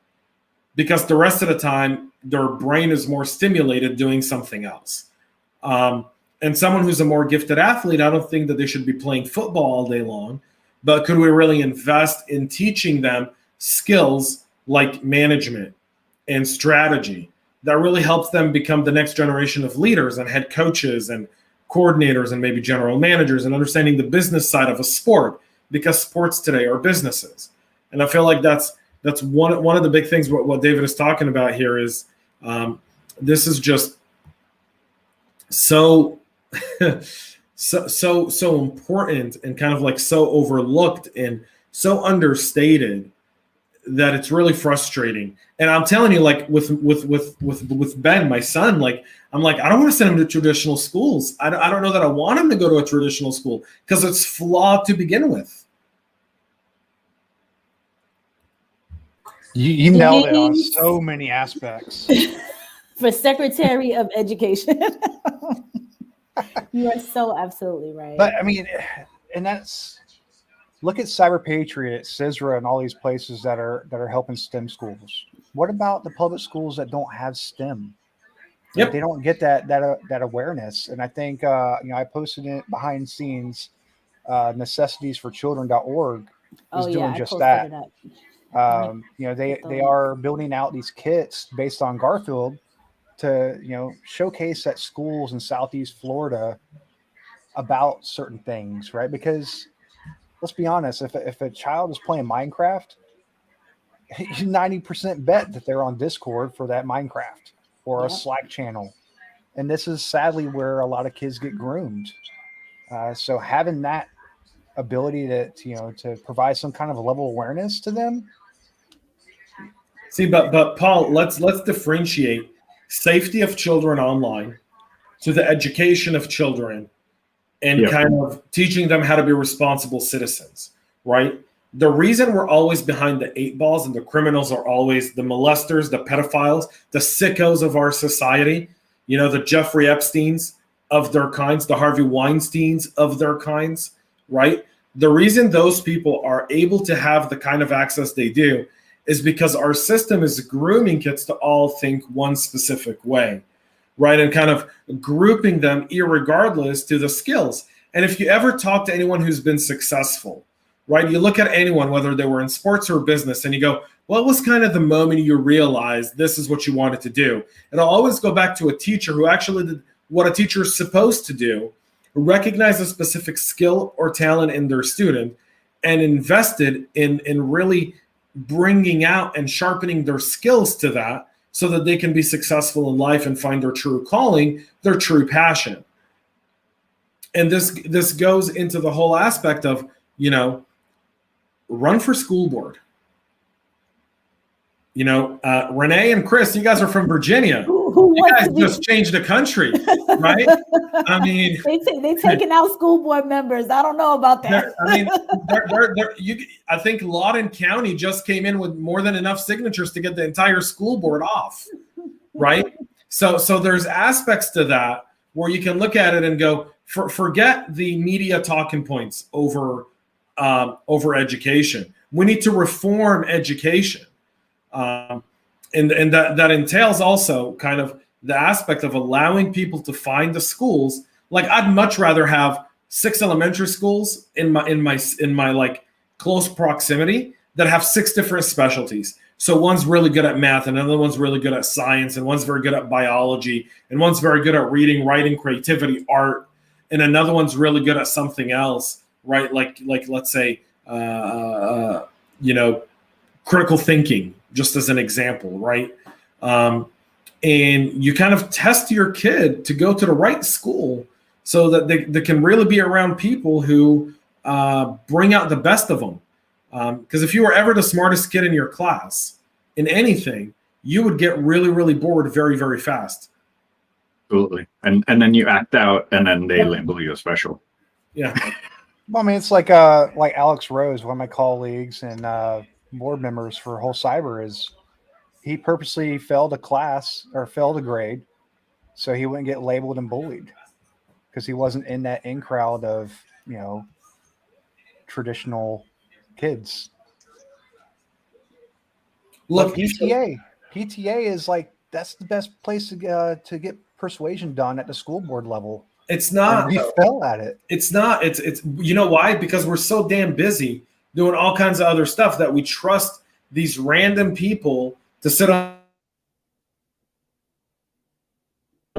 B: Because the rest of the time, their brain is more stimulated doing something else. And someone who's a more gifted athlete, I don't think that they should be playing football all day long. But could we really invest in teaching them skills like management and strategy that really helps them become the next generation of leaders and head coaches and coordinators and maybe general managers, and understanding the business side of a sport, because sports today are businesses. And I feel like that's one of the big things. What David is talking about here is this is just so so important, and kind of like so overlooked and so understated, that it's really frustrating. And I'm telling you, like with Ben, my son, like I'm like, I don't want to send him to traditional schools. I don't know that I want him to go to a traditional school, because it's flawed to begin with.
D: You nailed it on so many aspects.
A: For Secretary of Education. You are so absolutely right.
D: But I mean, and that's, look at Cyber Patriot, CISRA, and all these places that are helping STEM schools. What about the public schools that don't have STEM?
B: Yep.
D: They don't get that awareness. And I think I posted it behind scenes. Necessitiesforchildren.org is doing just that. They are building out these kits based on Garfield to showcase at schools in Southeast Florida about certain things, right? Because let's be honest, if a child is playing Minecraft, you 90% bet that they're on Discord for that Minecraft or a Slack channel. And this is sadly where a lot of kids get groomed. So having that ability to provide some kind of a level of awareness to them.
B: See, but Paul, let's differentiate safety of children online to the education of children, and kind of teaching them how to be responsible citizens, right? The reason we're always behind the 8 balls and the criminals are always the molesters, the pedophiles, the sickos of our society, the Jeffrey Epsteins of their kinds, the Harvey Weinsteins of their kinds, right? The reason those people are able to have the kind of access they do is because our system is grooming kids to all think one specific way, right? And kind of grouping them irregardless to the skills. And if you ever talk to anyone who's been successful, right? You look at anyone, whether they were in sports or business, and you go, what was kind of the moment you realized this is what you wanted to do? And I'll always go back to a teacher who actually did what a teacher is supposed to do, recognize a specific skill or talent in their student, and invested in really bringing out and sharpening their skills to that, so that they can be successful in life and find their true calling, their true passion. And this goes into the whole aspect of, run for school board. Renee and Chris, you guys are from Virginia. You guys just changed the country, right? I mean,
A: they taking out school board members. I don't know about that.
B: I think Loudoun County just came in with more than enough signatures to get the entire school board off, right? So there's aspects to that where you can look at it and go, forget the media talking points over education. We need to reform education. And that entails also kind of the aspect of allowing people to find the schools. Like, I'd much rather have 6 elementary schools in my like close proximity that have 6 different specialties. So one's really good at math, and another one's really good at science, and one's very good at biology, and one's very good at reading, writing, creativity, art, and another one's really good at something else, right? Like let's say critical thinking, just as an example, right? And you kind of test your kid to go to the right school so that they can really be around people who bring out the best of them. Because if you were ever the smartest kid in your class in anything, you would get really, really bored very, very fast.
C: Absolutely. And then you act out, and then they label you special.
B: Yeah.
D: Well, I mean, it's like Alex Rose, one of my colleagues and board members for Whole Cyber, is he purposely failed a class or failed a grade so he wouldn't get labeled and bullied, because he wasn't in that in crowd of traditional kids. Look, PTA is like, that's the best place to get persuasion done at the school board level.
B: It's not.
D: And we fell at it.
B: It's not. It's you know why? Because we're so damn busy doing all kinds of other stuff that we trust these random people to sit on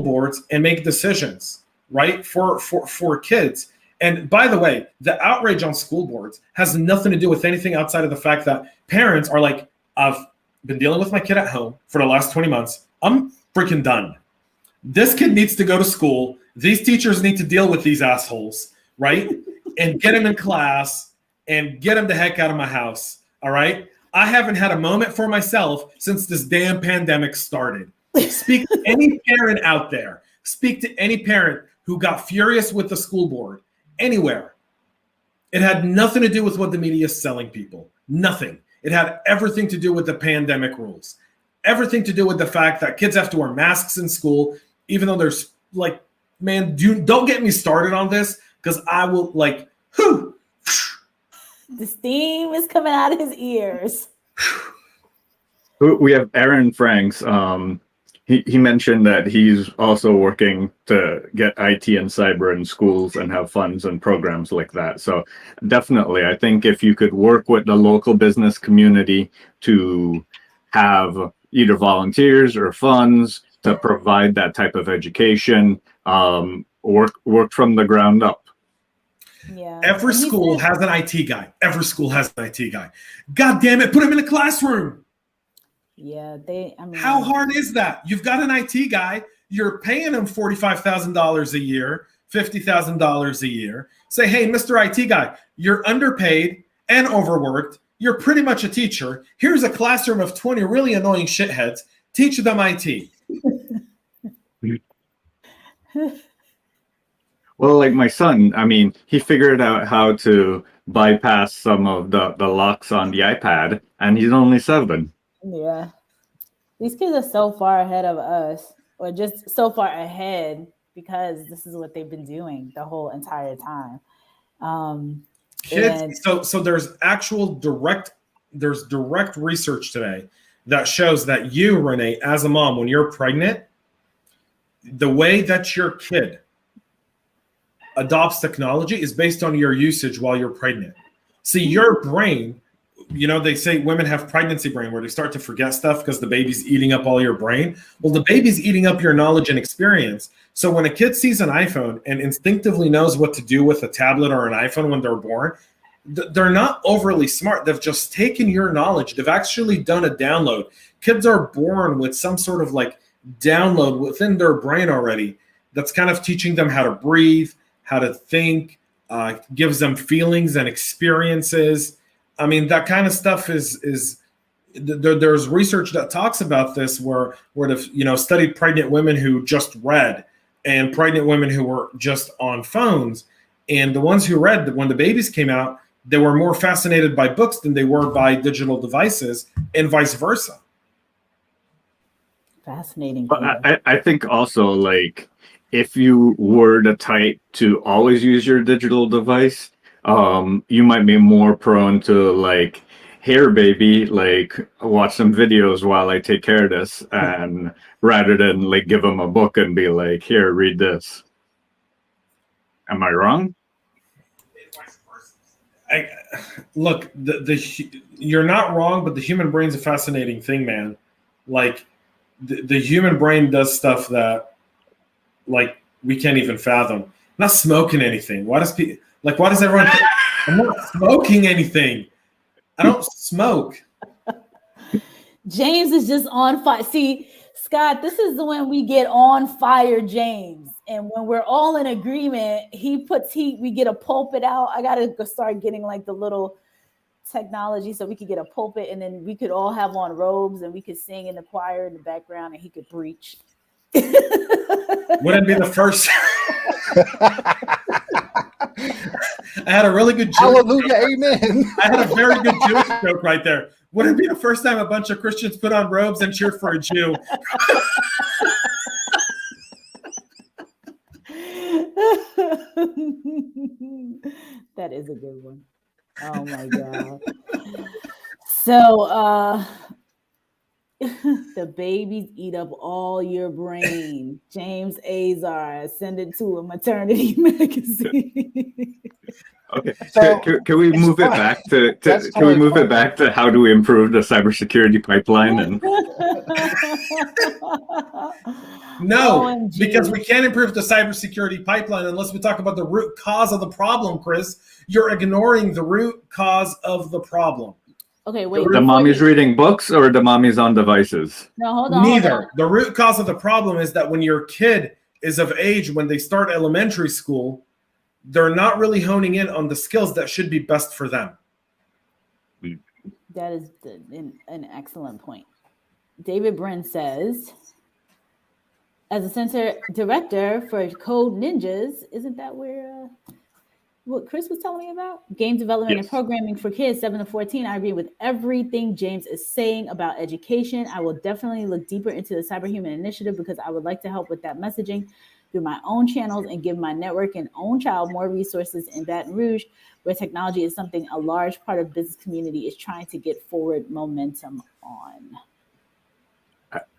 B: boards and make decisions, right, for kids. And by the way, the outrage on school boards has nothing to do with anything outside of the fact that parents are like, I've been dealing with my kid at home for the last 20 months. I'm freaking done. This kid needs to go to school. These teachers need to deal with these assholes, right? And get them in class and get them the heck out of my house, all right? I haven't had a moment for myself since this damn pandemic started. Speak to any parent out there. Speak to any parent who got furious with the school board anywhere. It had nothing to do with what the media is selling people. Nothing. It had everything to do with the pandemic rules. Everything to do with the fact that kids have to wear masks in school, even though there's like, man, don't get me started on this because I will like, whew.
A: The steam is coming out of his ears.
C: We have Aaron Franks. He mentioned that he's also working to get IT and cyber in schools and have funds and programs like that. So definitely, I think if you could work with the local business community to have either volunteers or funds to provide that type of education, work from the ground up.
A: Yeah.
B: Every school has an IT guy. Every school has an IT guy. God damn it, put him in a classroom.
A: Yeah,
B: how hard is that? You've got an IT guy. You're paying him $45,000 a year, $50,000 a year. Say, hey, Mr. IT guy, you're underpaid and overworked. You're pretty much a teacher. Here's a classroom of 20 really annoying shitheads. Teach them IT.
C: Well, like my son, I mean, he figured out how to bypass some of the locks on the iPad, and he's only 7.
A: Yeah. These kids are so far ahead of us, or just so far ahead because this is what they've been doing the whole entire time.
B: Kids, so there's actual direct research today that shows that you, Renee, as a mom, when you're pregnant, the way that your kid adopts technology is based on your usage while you're pregnant. See, your brain, you know, they say women have pregnancy brain where they start to forget stuff because the baby's eating up all your brain. Well, the baby's eating up your knowledge and experience. So when a kid sees an iPhone and instinctively knows what to do with a tablet or an iPhone when they're born, they're not overly smart. They've just taken your knowledge. They've actually done a download. Kids are born with some sort of like download within their brain already that's kind of teaching them how to breathe, how to think, gives them feelings and experiences. I mean, that kind of stuff is there's research that talks about this where they've, you know, studied pregnant women who just read and pregnant women who were just on phones. And the ones who read, when the babies came out, they were more fascinated by books than they were by digital devices and vice versa.
A: Fascinating.
C: But I think also, like, if you were the type to always use your digital device, you might be more prone to like, here, baby, like watch some videos while I take care of this, and rather than like give them a book and be like, here, read this. Am I wrong?
B: Look, you're not wrong, but the human brain's a fascinating thing, man. Like the human brain does stuff that like we can't even fathom. I'm not smoking anything. Why does everyone I'm not smoking anything. I don't smoke.
A: James is just on fire. See, Scott, this is when we get on fire, James. And when we're all in agreement, he puts heat, we get a pulpit out. I got to start getting like the little technology so we could get a pulpit, and then we could all have on robes and we could sing in the choir in the background and he could preach.
B: Wouldn't be the first. I had a really good joke.
D: Hallelujah, amen.
B: I had a very good Jewish joke right there. Wouldn't it be the first time a bunch of Christians put on robes and cheered for a Jew?
A: That is a good one. Oh my God. So the babies eat up all your brain. James Azar, send it to a maternity magazine.
C: Okay.
D: So
C: Can we
D: it's
C: move it
D: fun.
C: back to
D: That's
C: can we
D: totally
C: move
D: fine.
C: it back to how do we improve the cybersecurity pipeline? And
B: No,
A: OMG.
B: because we can't improve the cybersecurity pipeline unless we talk about the root cause of the problem, Chris. You're ignoring the root cause of the problem.
A: Okay, wait.
C: the
A: before
C: mommy's
A: you-
C: reading books or the mommy's on devices?
A: No, hold on. Hold
B: Neither.
A: on.
B: The root cause of the problem is that when your kid is of age, when they start elementary school, they're not really honing in on the skills that should be best for them.
A: That is an excellent point. David Brin says, as a center director for Code Ninjas, isn't that where what Chris was telling me about? Game development and
C: Yes.
A: programming for kids 7 to 14. I agree with everything James is saying about education. I will definitely look deeper into the Cyberhuman Initiative because I would like to help with that messaging through my own channels and give my network and own child more resources in Baton Rouge, where technology is something a large part of business community is trying to get forward momentum on.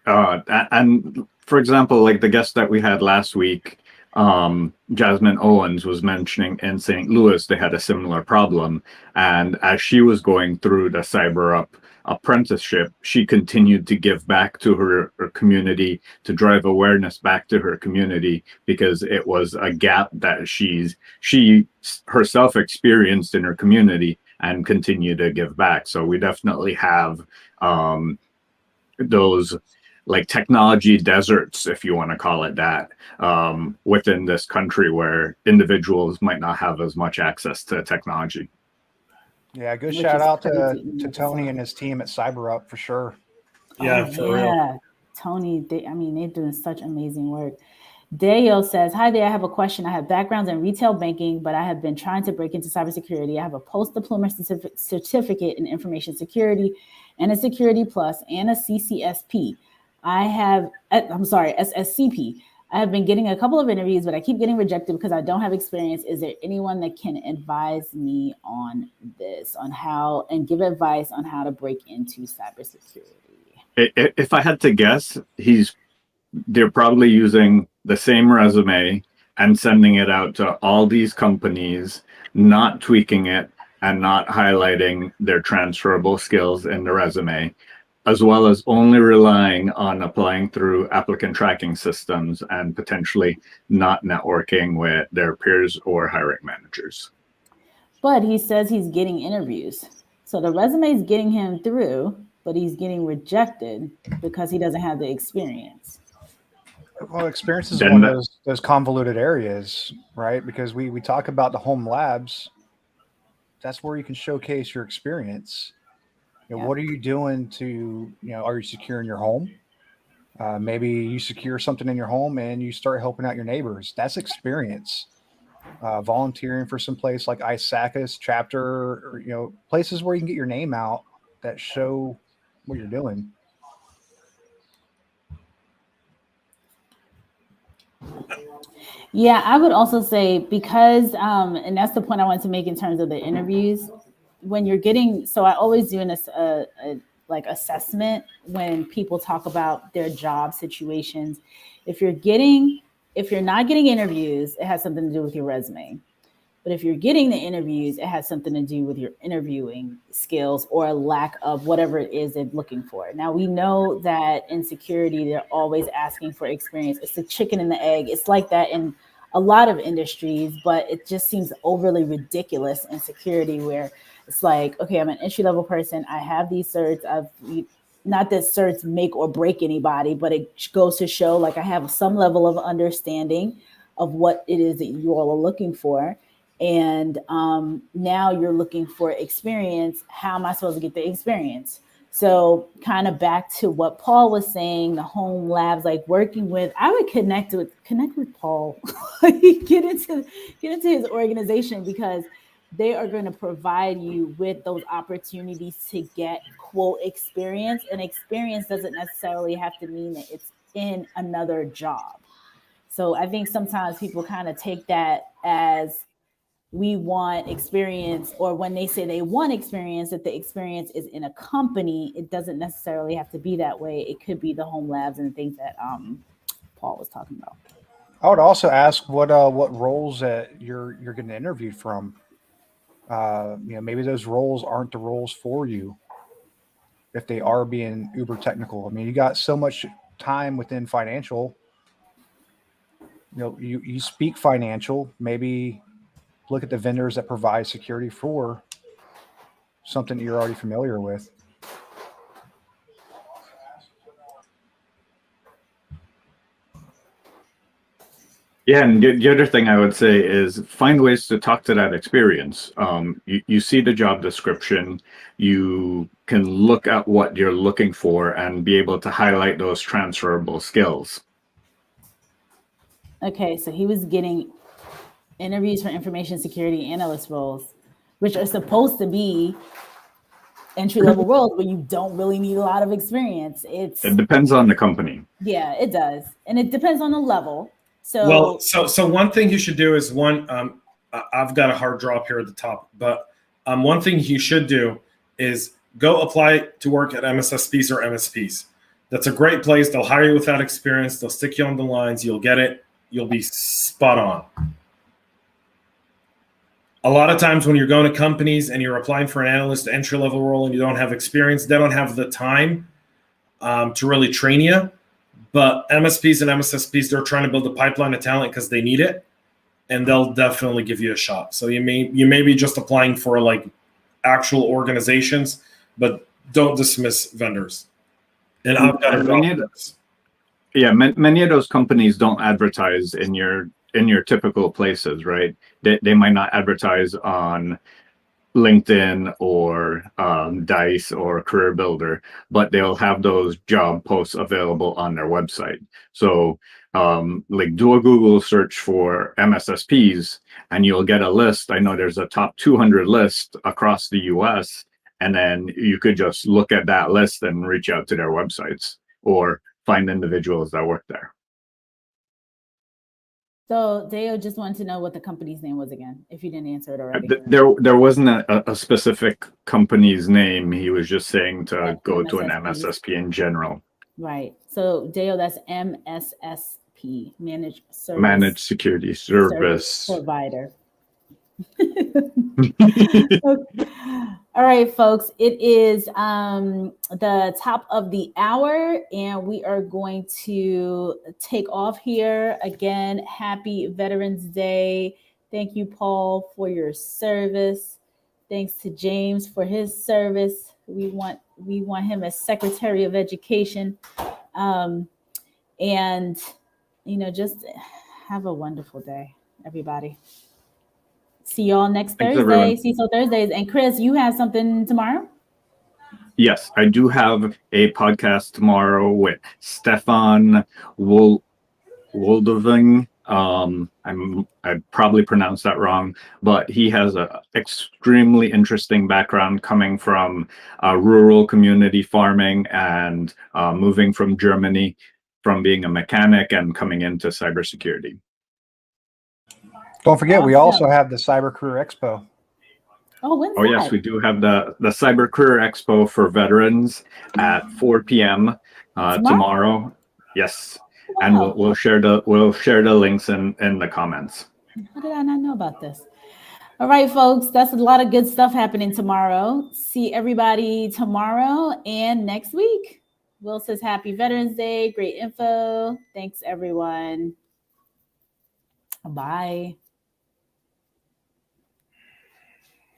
C: And for example, like the guest that we had last week, Jasmine Owens was mentioning in St. Louis, they had a similar problem. And as she was going through the cyber up apprenticeship, she continued to give back to her community, to drive awareness back to her community, because it was a gap that she herself experienced in her community and continued to give back. So we definitely have those like technology deserts, if you want to call it that, within this country where individuals might not have as much access to technology.
D: Yeah, good
A: Which
D: shout
A: is
D: out to
A: crazy.
D: Tony and his team at CyberUp for sure.
B: Yeah, for real.
A: Tony, they're doing such amazing work. Dale says, hi there, I have a question. I have backgrounds in retail banking, but I have been trying to break into cybersecurity. I have a post-diploma certificate in information security and a Security Plus and a CCSP. SSCP. I have been getting a couple of interviews, but I keep getting rejected because I don't have experience. Is there anyone that can advise me on this, on how, and give advice on how to break into cybersecurity?
C: If I had to guess, they're probably using the same resume and sending it out to all these companies, not tweaking it and not highlighting their transferable skills in the resume, as well as only relying on applying through applicant tracking systems and potentially not networking with their peers or hiring managers.
A: But he says he's getting interviews. So the resume is getting him through, but he's getting rejected because he doesn't have the experience.
D: Well, experience is one of those convoluted areas, right? Because we talk about the home labs. That's where you can showcase your experience. What are you doing to, are you securing your home? Maybe you secure something in your home and you start helping out your neighbors. That's experience. Volunteering for some place like ISACUS chapter, or, places where you can get your name out that show what you're doing.
A: Yeah, I would also say because, and that's the point I wanted to make in terms of the interviews. When you're getting, so I always do a like assessment when people talk about their job situations. If you're not getting interviews, it has something to do with your resume. But if you're getting the interviews, it has something to do with your interviewing skills or a lack of whatever it is they're looking for. Now, we know that in security, they're always asking for experience. It's the chicken and the egg. It's like that in a lot of industries, but it just seems overly ridiculous in security where it's like, okay, I'm an entry-level person. I have these certs. Not that certs make or break anybody, but it goes to show like I have some level of understanding of what it is that you all are looking for. And now you're looking for experience. How am I supposed to get the experience? So kind of back to what Paul was saying, the home labs, like working with, I would connect with Paul, get into his organization because they are going to provide you with those opportunities to get quote experience. And experience doesn't necessarily have to mean that it's in another job. So I think sometimes people kind of take that as we want experience, or when they say they want experience, that the experience is in a company. It doesn't necessarily have to be that way. It could be the home labs and things that Paul was talking about.
D: I would also ask what roles that you're getting interviewed from. Maybe those roles aren't the roles for you if they are being uber technical. I mean, you got so much time within financial. You speak financial. Maybe look at the vendors that provide security for something that you're already familiar with.
C: Yeah, and the other thing I would say is find ways to talk to that experience. You see the job description, you can look at what you're looking for and be able to highlight those transferable skills.
A: Okay, so he was getting interviews for information security analyst roles, which are supposed to be entry-level roles where you don't really need a lot of experience.
C: It depends on the company.
A: Yeah, it does. And it depends on the level. So
B: one thing you should do is I've got a hard drop here at the top, but one thing you should do is go apply to work at MSSPs or MSPs. That's a great place. They'll hire you without experience. They'll stick you on the lines. You'll get it. You'll be spot on. A lot of times when you're going to companies and you're applying for an analyst entry-level role and you don't have experience, they don't have the time to really train you. But MSPs and MSSPs, they're trying to build a pipeline of talent because they need it, and they'll definitely give you a shot. So you may be just applying for like actual organizations, but don't dismiss vendors. And I've got to drop this.
C: Yeah, many of those companies don't advertise in your typical places, right? They might not advertise on LinkedIn or Dice or Career Builder, but they'll have those job posts available on their website. So like do a Google search for MSSPs and you'll get a list. I know there's a top 200 list across the US, and then you could just look at that list and reach out to their websites or find individuals that work there.
A: So Deo just wanted to know what the company's name was again, if you didn't answer it already.
C: There wasn't a specific company's name. He was just saying to go to an MSSP in general.
A: Right. So Deo, that's MSSP, Managed
C: Security Service
A: Provider. All right, folks, it is the top of the hour, and we are going to take off here. Again, happy Veterans Day. Thank you, Paul, for your service. Thanks to James for his service. We want him as Secretary of Education. And, just have a wonderful day, everybody. See y'all next Thursday, CISO Thursdays. And Chris, you have something tomorrow?
C: Yes, I do have a podcast tomorrow with Stefan Woldoving. I probably pronounced that wrong, but he has an extremely interesting background coming from rural community farming and moving from Germany, from being a mechanic and coming into cybersecurity.
D: Don't forget, we also have the Cyber Career Expo.
A: Oh, when's that?
C: Yes, we do have the Cyber Career Expo for veterans at 4 p.m. Tomorrow. Yes, wow. And we'll share the links in the comments.
A: How did I not know about this? All right, folks, that's a lot of good stuff happening tomorrow. See everybody tomorrow and next week. Will says happy Veterans Day. Great info. Thanks, everyone. Bye.